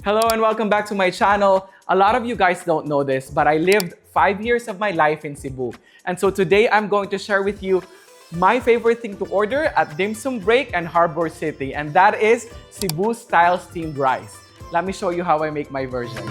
Hello and welcome back to my channel. A lot of you guys don't know this, but I lived 5 years of my life in Cebu. And so today I'm going to share with you my favorite thing to order at Dim Sum Break and Harbor City, and that is Cebu-style steamed rice. Let me show you how I make my version.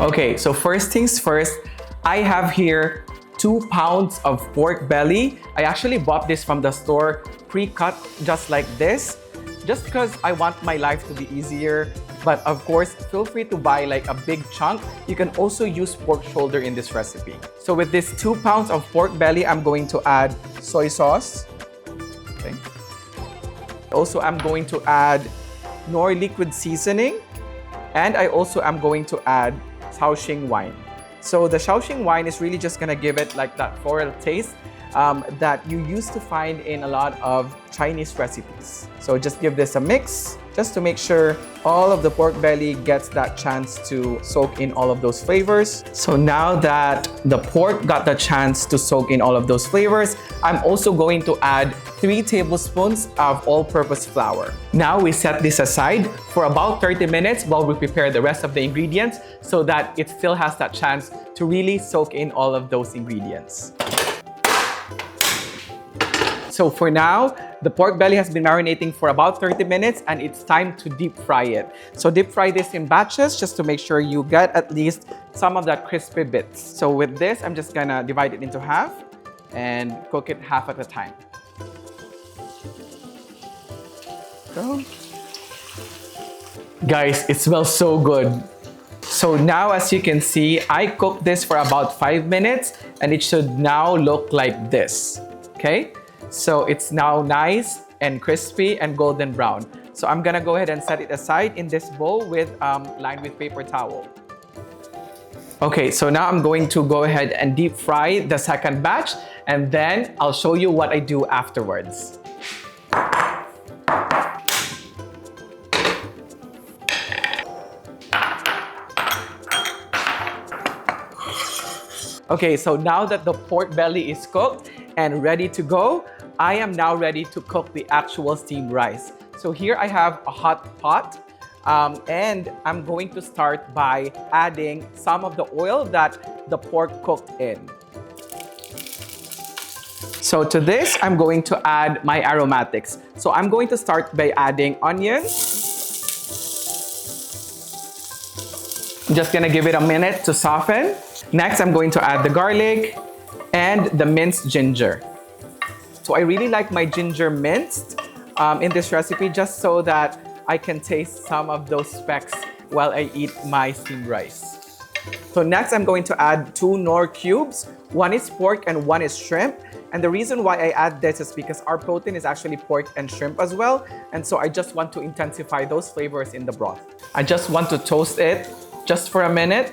Okay, so first things first, I have here 2 pounds of pork belly. I actually bought this from the store, pre-cut just like this, just because I want my life to be easier. But of course, feel free to buy like a big chunk. You can also use pork shoulder in this recipe. So with this 2 pounds of pork belly, I'm going to add soy sauce. Okay. Also, I'm going to add Nor liquid seasoning. And I also am going to add shaoxing wine. So the shaoxing wine is really just gonna give it like that floral taste that you used to find in a lot of Chinese recipes. So just give this a mix just to make sure all of the pork belly gets that chance to soak in all of those flavors. So now that the pork got the chance to soak in all of those flavors, I'm also going to add 3 tablespoons of all-purpose flour. Now we set this aside for about 30 minutes while we prepare the rest of the ingredients so that it still has that chance to really soak in all of those ingredients. So for now, the pork belly has been marinating for about 30 minutes and it's time to deep fry it. So deep fry this in batches just to make sure you get at least some of that crispy bits. So with this, I'm just gonna divide it into half and cook it half at a time. Go. Guys, it smells so good. So now as you can see, I cooked this for about 5 minutes and it should now look like this, okay? So it's now nice and crispy and golden brown. So I'm gonna go ahead and set it aside in this bowl lined with paper towel. Okay, so now I'm going to go ahead and deep fry the second batch and then I'll show you what I do afterwards. Okay, so now that the pork belly is cooked and ready to go, I am now ready to cook the actual steamed rice. So here I have a hot pot and I'm going to start by adding some of the oil that the pork cooked in. So to this, I'm going to add my aromatics. So I'm going to start by adding onion. I'm just gonna give it a minute to soften. Next, I'm going to add the garlic and the minced ginger. So I really like my ginger minced in this recipe just so that I can taste some of those specks while I eat my steamed rice. So next, I'm going to add 2 Nor cubes. 1 is pork and 1 is shrimp. And the reason why I add this is because our protein is actually pork and shrimp as well. And so I just want to intensify those flavors in the broth. I just want to toast it just for a minute.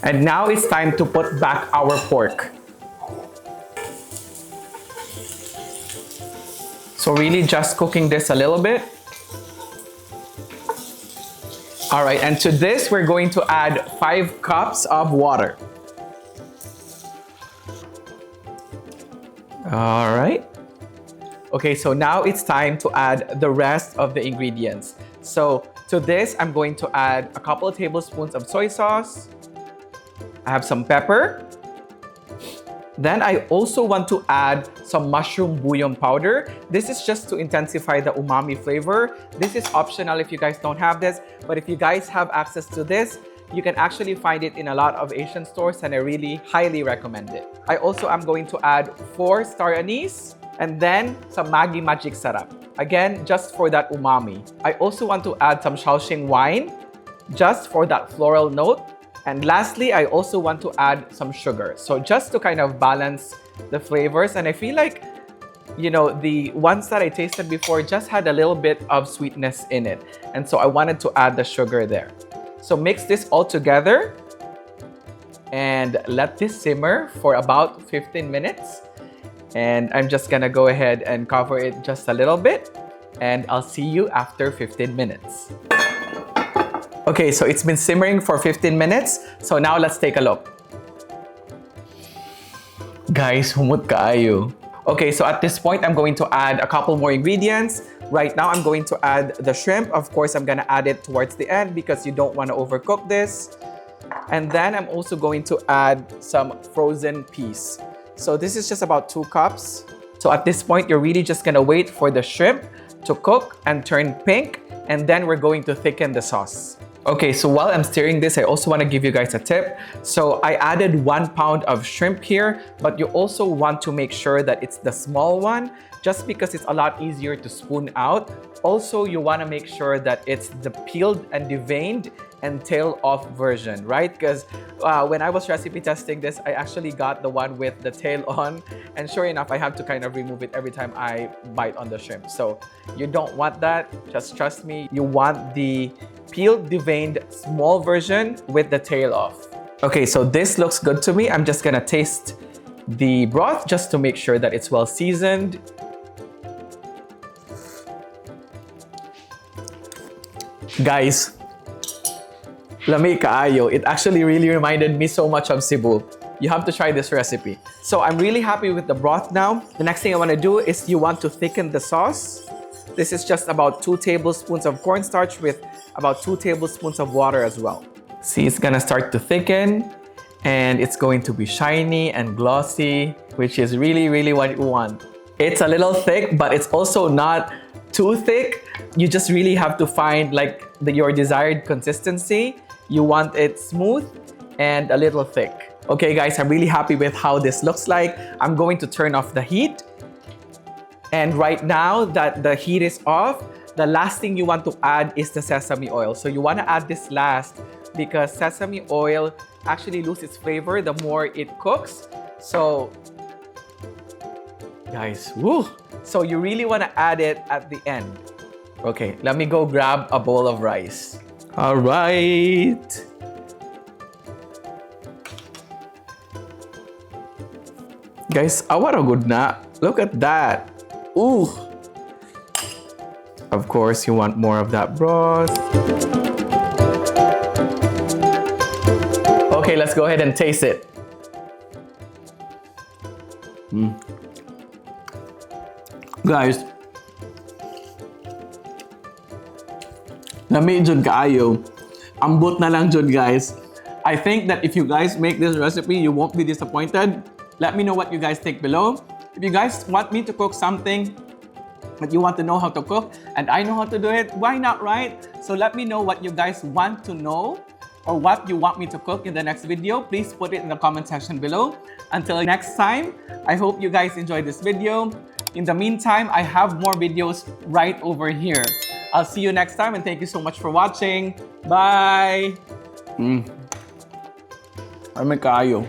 And now it's time to put back our pork. So really just cooking this a little bit. All right, and to this, we're going to add 5 cups of water. All right. Okay, so now it's time to add the rest of the ingredients. So to this, I'm going to add a couple of tablespoons of soy sauce. I have some pepper. Then I also want to add some mushroom bouillon powder. This is just to intensify the umami flavor. This is optional if you guys don't have this, but if you guys have access to this, you can actually find it in a lot of Asian stores and I really highly recommend it. I also am going to add 4-star anise and then some Maggi magic sarap. Again, just for that umami. I also want to add some shaoxing wine just for that floral note. And lastly, I also want to add some sugar. So just to kind of balance the flavors. And I feel like, you know, the ones that I tasted before just had a little bit of sweetness in it. And so I wanted to add the sugar there. So mix this all together and let this simmer for about 15 minutes. And I'm just gonna go ahead and cover it just a little bit. And I'll see you after 15 minutes. Okay, so it's been simmering for 15 minutes. So now let's take a look. Guys, humot kaayo. Okay, so at this point, I'm going to add a couple more ingredients. Right now, I'm going to add the shrimp. Of course, I'm gonna add it towards the end because you don't want to overcook this. And then I'm also going to add some frozen peas. So this is just about 2 cups. So at this point, you're really just gonna wait for the shrimp to cook and turn pink, and then we're going to thicken the sauce. Okay, so while I'm stirring this, I also want to give you guys a tip. So I added 1 pound of shrimp here, but you also want to make sure that it's the small one, just because it's a lot easier to spoon out. Also, you want to make sure that it's the peeled and deveined and tail off version, right? Because when I was recipe testing this, I actually got the one with the tail on, and sure enough, I have to kind of remove it every time I bite on the shrimp. So you don't want that, just trust me. You want the peeled, deveined, small version with the tail off. Okay, so this looks good to me. I'm just gonna taste the broth just to make sure that it's well seasoned. Guys, lami kaayo. It actually really reminded me so much of Cebu. You have to try this recipe. So I'm really happy with the broth now. The next thing I want to do is you want to thicken the sauce. This is just about 2 tablespoons of cornstarch with about 2 tablespoons of water as well. See, it's gonna start to thicken and it's going to be shiny and glossy, which is really, really what you want. It's a little thick, but it's also not too thick. You just really have to find like your desired consistency. You want it smooth and a little thick. Okay guys, I'm really happy with how this looks like. I'm going to turn off the heat. And right now that the heat is off, the last thing you want to add is the sesame oil. So you want to add this last because sesame oil actually loses flavor the more it cooks. So guys, woo! So you really want to add it at the end. Okay, let me go grab a bowl of rice. All right. Guys, awara good na. Look at that. Ooh. Of course, you want more of that broth. Okay, let's go ahead and taste it. Guys, lami jud kaayo. Ambot na lang jud, guys. I think that if you guys make this recipe, you won't be disappointed. Let me know what you guys think below. If you guys want me to cook something that you want to know how to cook and I know how to do it, why not, right? So let me know what you guys want to know or what you want me to cook in the next video. Please put it in the comment section below. Until next time, I hope you guys enjoyed this video. In the meantime, I have more videos right over here. I'll see you next time and thank you so much for watching. Bye! Ay, may kayo.